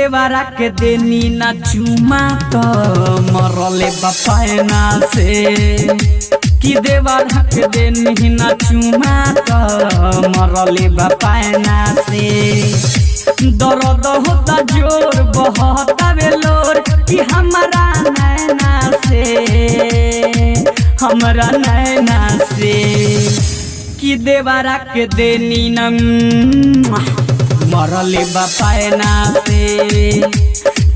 देवरा के देनी ना चुमा तो मरले बपायना से कि देवरा के देनी ना चुमा तो मरले बपायना से दर्द होता जोर बहता बेलोर कि हमारा नैना से कि देवरा के देनी न मरले बपायना से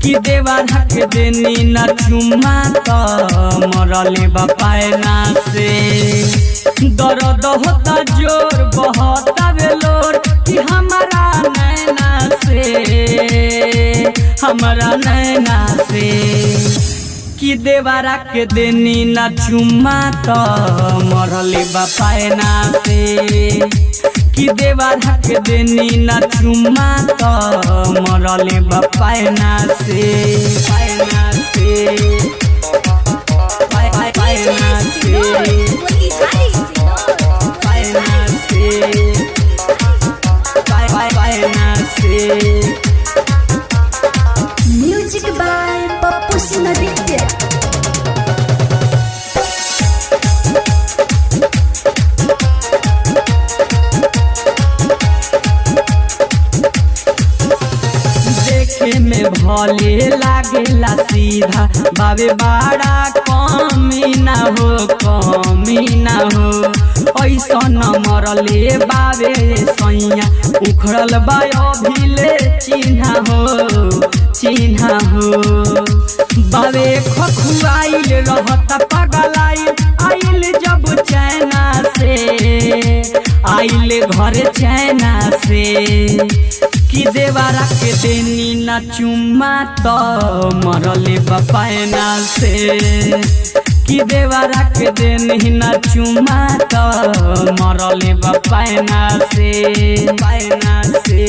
कि देवरा के देनी न चुमा तो मरले बपायना से दर्द होता जोर बहता बेलोर कि हमारा नैना से कि देवरा के देनी ना चुमा तो मरले बपायना से कि देवरा के देनी ना चुमा तो मरले बपायना से पायना से पायना से पायना से म्यूजिक बाय पप्पू सिंह। देखे में भले लागेला सीधा बाबे बड़ा कमी ना हो ऐसा न मरले बाबे सैया उखड़ल बा अभिले चिन्हा हो बाबे खखुआइल रहता पगलाइल आइल जब चैना से आइल घर चैना से कि देवरा के देनी ना चुमा तो मरले बपायना से कि देवरा के देनी ना चुमा तो मरले बपायना से पायना से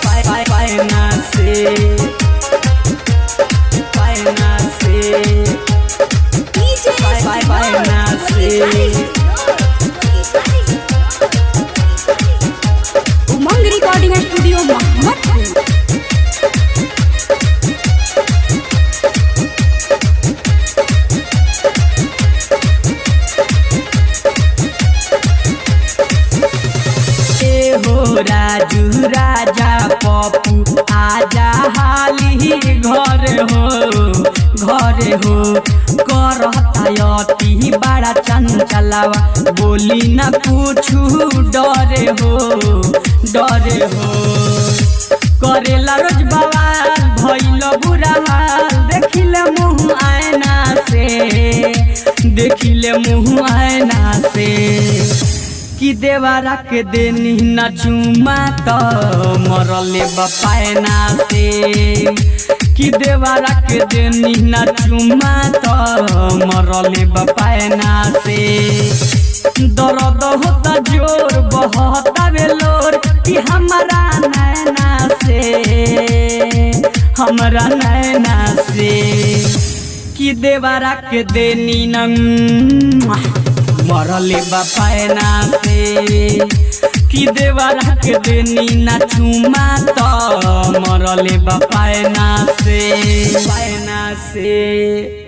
पायना से पायना से पायना से उमंग रिकॉर्डिंग स्टूडियो मोहम्मदपुर। राजू राजा पप्पू आजा हाली घर हो करती बड़ा चंचलावा बोली न पूछू डरे हो करेला रोज बवाल भइल बुरा हाल देखिले मुँह आयना से कि देवरा के देनी ना चुमा तो मरले बपायना से कि देवरा के देनी ना चुमा तो मरले बपायना से दर्द होता जोर बहता बेलोर कि हमारा नैना से कि देवरा के देनी न मरले बपायना से कि देवरा के देनी ना चुमा तो मरले बपायना से पायना से।